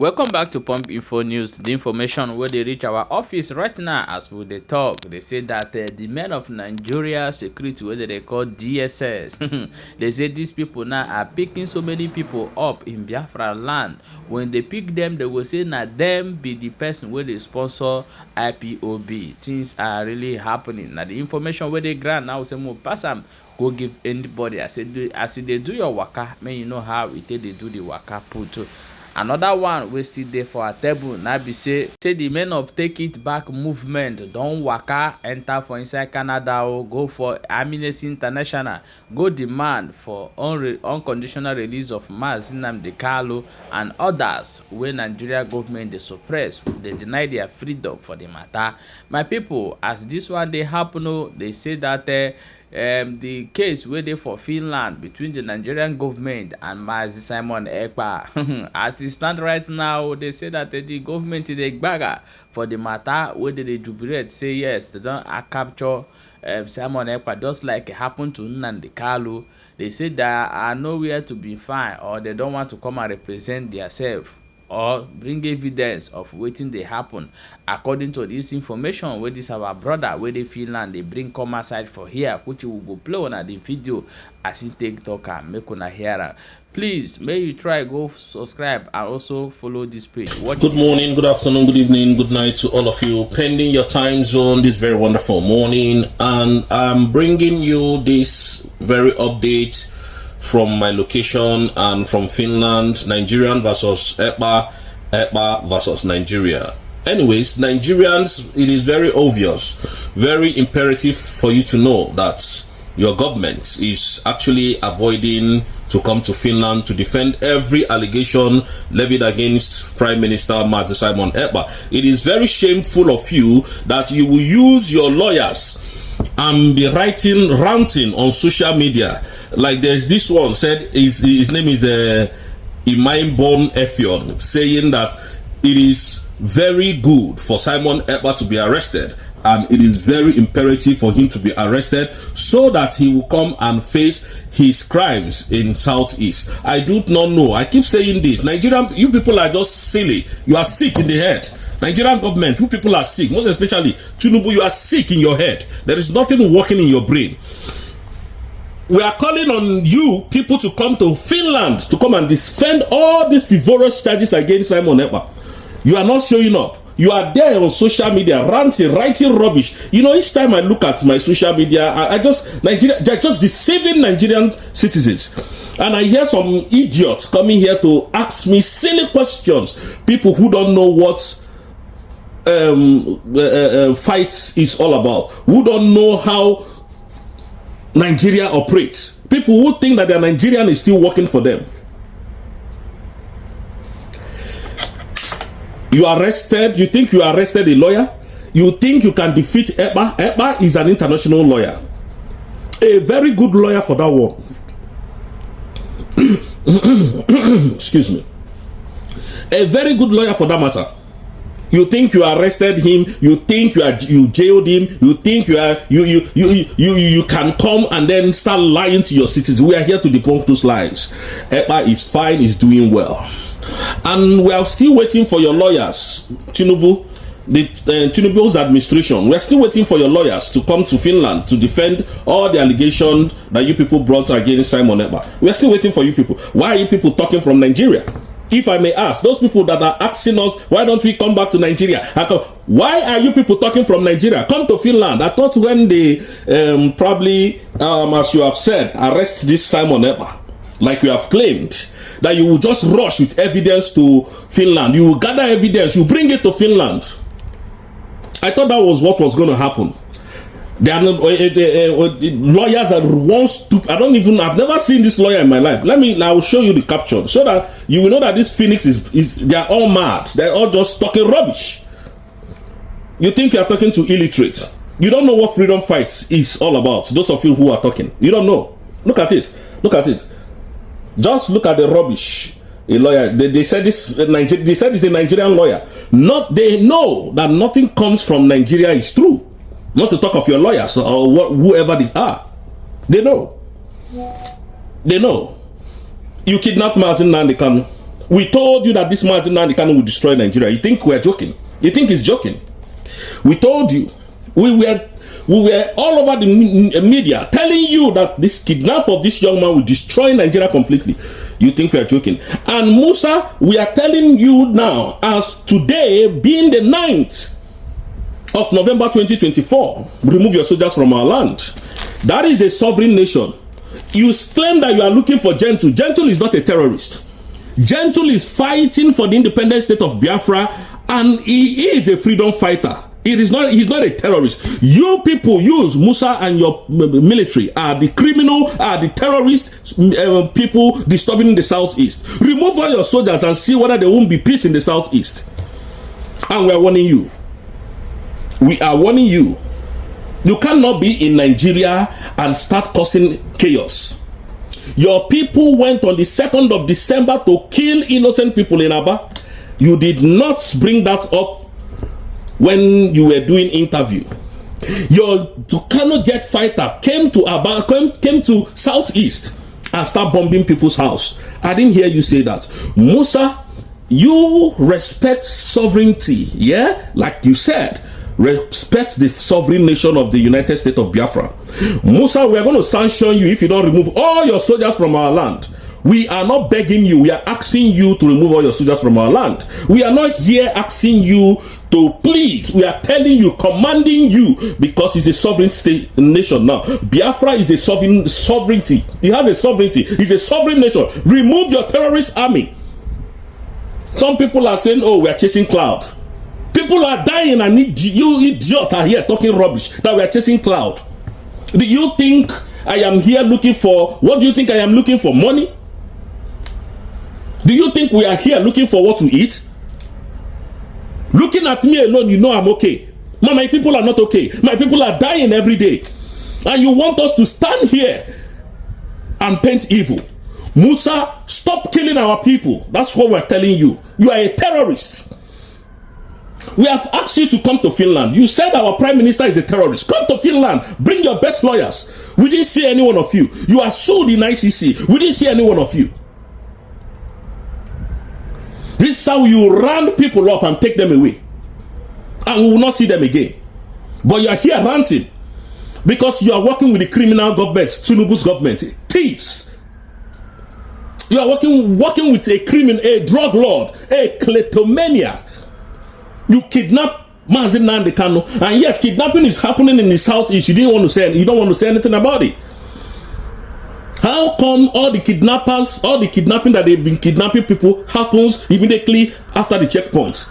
Welcome back to Pump Info News. The information where they reach our office right now as we they talk. They say that the men of Nigeria security, whether they call DSS, they say these people now are picking so many people up in BiafraLand. When they pick them, they will say now them be the person where they sponsor IPOB. Things are really happening. Now the information where they grant now say more pass them. Go give anybody. I said as they do your waka, man, you know how it they do the waka put to. Another one we still there for a table. Now be say the men of Take It Back movement don't waka enter for inside Canada or go for Amnesty International, go demand for unconditional release of Nnamdi Kanu and others when Nigeria government they suppress, they deny their freedom for the matter. My people, as this one they happen, they say that the case where they for Finland between the Nigerian government and Mazi Simon Ekpa as it stand right now, they say that the government is a bagger for the matter where they jubilate, say yes, they don't capture Simon Ekpa just like it happened to Nnamdi Kanu. They say they are nowhere to be found, or they don't want to come and represent themselves or bring evidence of waiting they happen. According to this information where this our brother where they Finland they bring come aside for here, which will go play on the video as he take talk and make una hear. Please may you try go subscribe and also follow this page. Good morning, good afternoon, good evening, good night to all of you pending your time zone this very wonderful morning, and I'm bringing you this very update from my location and from Finland. Nigerian versus Ekpa versus Nigeria. Anyways, Nigerians, it is very obvious, very imperative for you to know that your government is actually avoiding to come to Finland to defend every allegation levied against Prime Minister Mazi Simon Ekpa. It is very shameful of you that you will use your lawyers and be ranting on social media. Like there's this one said his name is Imaimborn Effion, saying that it is very good for Simon Ekpa to be arrested, and it is very imperative for him to be arrested so that he will come and face his crimes in Southeast. I do not know. I keep saying this. Nigerian, you people are just silly. You are sick in the head. Nigerian government, you people are sick. Most especially Tinubu, you are sick in your head. There is nothing working in your brain. We are calling on you people to come to Finland to come and defend all these frivolous charges against Simon Ekpa. You are not showing up. You are there on social media ranting, writing rubbish. You know, each time I look at my social media, they're just deceiving Nigerian citizens. And I hear some idiots coming here to ask me silly questions. People who don't know what fights is all about, who don't know how Nigeria operates. People who think that their Nigerian is still working for them. You arrested, you think you arrested a lawyer? You think you can defeat Ekpa? Ekpa is an international lawyer. A very good lawyer for that one. Excuse me. A very good lawyer for that matter. You think you arrested him, you think you jailed him, you think you can come and then start lying to your citizens. We are here to debunk those lies. Ekpa is fine, is doing well. And we are still waiting for your lawyers, Tinubu, Tinubu's administration. We are still waiting for your lawyers to come to Finland to defend all the allegations that you people brought against Simon Ekpa. We are still waiting for you people. Why are you people talking from Nigeria? If I may ask, those people that are asking us, why don't we come back to Nigeria? Why are you people talking from Nigeria? Come to Finland. I thought when they probably, as you have said, arrest this Simon Ekpa, like you have claimed, that you will just rush with evidence to Finland. You will gather evidence, you bring it to Finland. I thought that was what was going to happen. There are lawyers that one stupid. I've never seen this lawyer in my life. I will show you the caption so that you will know that this Phoenix they are all mad. They're all just talking rubbish. You think you are talking to illiterate. You don't know what freedom fights is all about. Those of you who are talking, you don't know. Look at it. Look at it. Just look at the rubbish. A lawyer. They said this. They said it's a Nigerian lawyer. They know that nothing comes from Nigeria is true. Not to talk of your lawyers or whoever they are. They know. They know. You kidnapped Nnamdi Kanu. We told you that this man Nnamdi Kanu will destroy Nigeria. You think we're joking? You think he's joking? We told you. We were all over the media telling you that this kidnap of this young man will destroy Nigeria completely. You think we are joking? And Musa, we are telling you now, as today being the 9th of November 2024, remove your soldiers from our land. That is a sovereign nation. You claim that you are looking for Gentle. Gentle is not a terrorist. Gentle is fighting for the independent state of Biafra, and he is a freedom fighter. He's not a terrorist. You people use Musa and your military are the criminal, are the terrorist people disturbing the southeast. Remove all your soldiers and see whether there won't be peace in the southeast. And we are warning you. We are warning you. You cannot be in Nigeria and start causing chaos. Your people went on the 2nd of December to kill innocent people in Aba. You did not bring that up when you were doing interview. Your Tucano jet fighter came to Aba, came to southeast and start bombing people's house. I didn't hear you say that. Musa, you respect sovereignty, yeah? Like you said, respect the sovereign nation of the United States of Biafra. Musa, we are going to sanction you if you don't remove all your soldiers from our land. We are not begging you. We are asking you to remove all your soldiers from our land. We are not here asking you to please. We are telling you, commanding you, because it's a sovereign state nation now. Biafra is a sovereignty. It has a sovereignty. It's a sovereign nation. Remove your terrorist army. Some people are saying, oh, we are chasing cloud. People are dying, and you idiot are here talking rubbish that we are chasing cloud. Do you think I am here looking for, what do you think I am looking for? Money? Do you think we are here looking for what to eat? Looking at me alone, you know I'm okay. My people are not okay. My people are dying every day. And you want us to stand here and paint evil. Musa, stop killing our people. That's what we're telling you. You are a terrorist. We have asked you to come to Finland. You said our prime minister is a terrorist. Come to Finland. Bring your best lawyers. We didn't see any one of you. You are sued in ICC. We didn't see any one of you. This is how you round people up and take them away. And we will not see them again. But you are here ranting because you are working with the criminal government, Tinubu's government. Thieves. You are working with a criminal, a drug lord, a kleptomania. You kidnap Nnamdi Kanu, and yes, kidnapping is happening in the southeast. You don't want to say anything about it. How come all the kidnappers, all the kidnapping that they've been kidnapping people happens immediately after the checkpoints?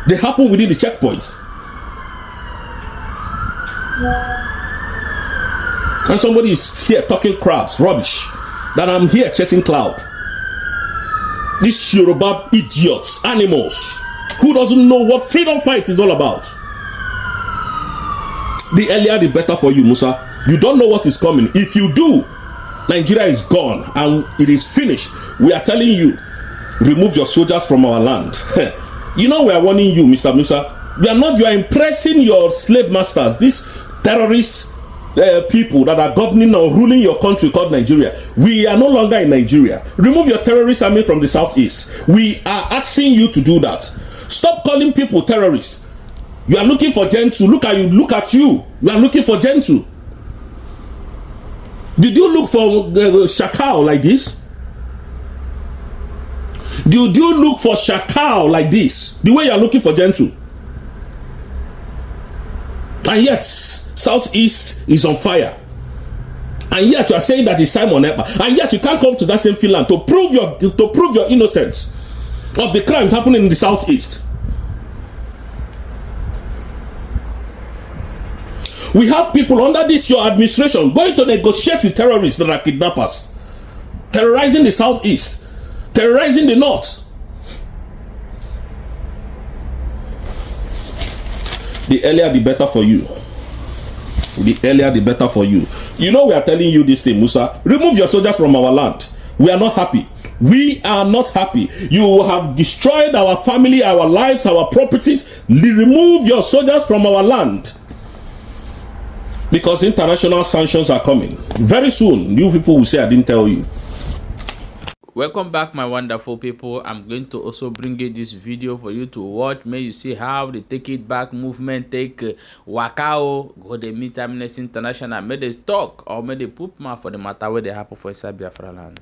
They happen within the checkpoints. And somebody is here talking crap, rubbish, that I'm here chasing cloud. These Yoruba idiots, animals, who doesn't know what freedom fight is all about. The earlier the better for you, Musa. You don't know what is coming. If you do, Nigeria is gone and it is finished. We are telling you, remove your soldiers from our land. You know we are warning you, Mr. Musa. You are impressing your slave masters, these terrorist people that are governing or ruling your country called Nigeria. We are no longer in Nigeria. Remove your terrorist army from the southeast. We are asking you to do that. Stop calling people terrorists. You are looking for Gentle. Look at you. You are looking for Gentle. Did you look for Shakal like this? Did you look for Shakal like this? The way you are looking for Gentle. And yet, Southeast is on fire. And yet you are saying that it's Simon Ekpa. And yet you can't come to that same Finland to prove your innocence of the crimes happening in the Southeast. We have people under this your administration going to negotiate with terrorists that are kidnappers, terrorizing the Southeast, terrorizing the North. The earlier the better for you. The earlier the better for you. You know we are telling you this thing, Musa. Remove your soldiers from our land. We are not happy. We are not happy. You have destroyed our family, our lives, our properties. Remove your soldiers from our land. Because international sanctions are coming. Very soon, you people will say I didn't tell you. Welcome back, my wonderful people. I'm going to also bring you this video for you to watch. May you see how the Take It Back movement take wakao go they meet Amnesty International. May they talk or may they put mouth for the matter where they happen for inside BiafraLand.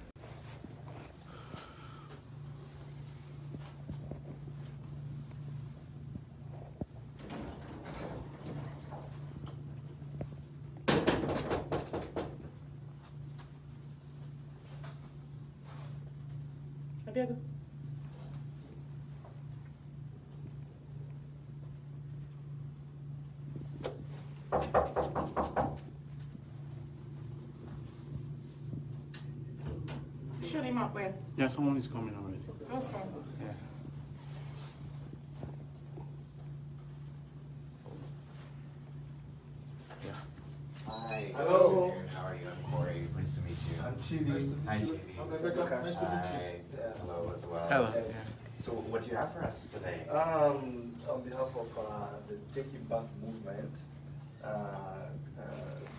Shut him up, where? Yeah, someone is coming already. Let's go. Yeah. Hi. Hello. How are you? I'm Corey. Nice to meet you. I'm Chidi. Hi, Chidi. Nice to meet you. Hi. Hello as well. Hello. Yes. So, what do you have for us today? On behalf of the Take It Back movement,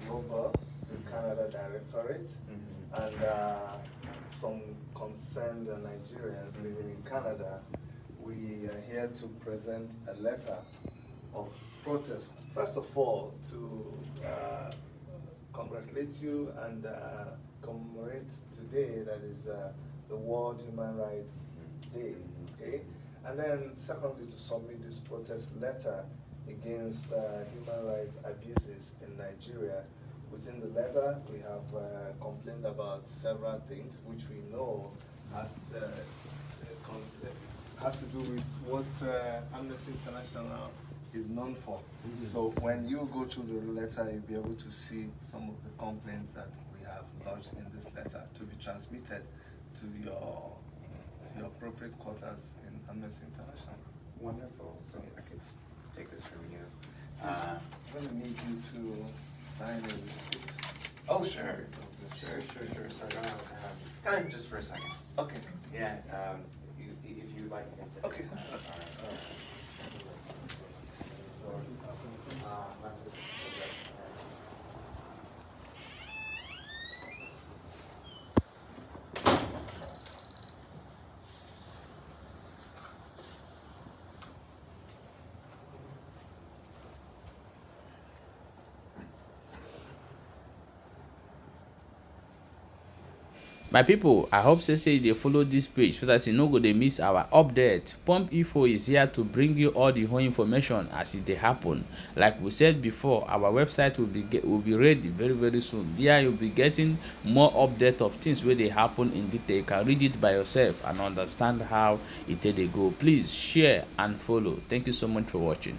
Global, the Canada Directorate, and some concerned Nigerians living in Canada, we are here to present a letter of protest. First of all, to congratulate you and commemorate today, that is the World Human Rights Day. Okay, and then secondly, to submit this protest letter against human rights abuses in Nigeria. Within the letter, we have complained about several things which we know has to do with what Amnesty International is known for. So when you go through the letter, you'll be able to see some of the complaints that we have lodged in this letter to be transmitted to your appropriate quarters in Amnesty International. Wonderful. So, I can take this from you. I'm going to need you to sign a receipt. Oh, sure. Sure. Sorry, can I just for a second? Okay. Yeah. If you like, I can sit. Okay. All right. My people, I hope say they follow this page so that you no go they miss our update. Pump Info is here to bring you all the whole information as it they happen. Like we said before, our website will be ready very soon. There you'll be getting more update of things where they happen in detail. You can read it by yourself and understand how it they go. Please share and follow. Thank you so much for watching.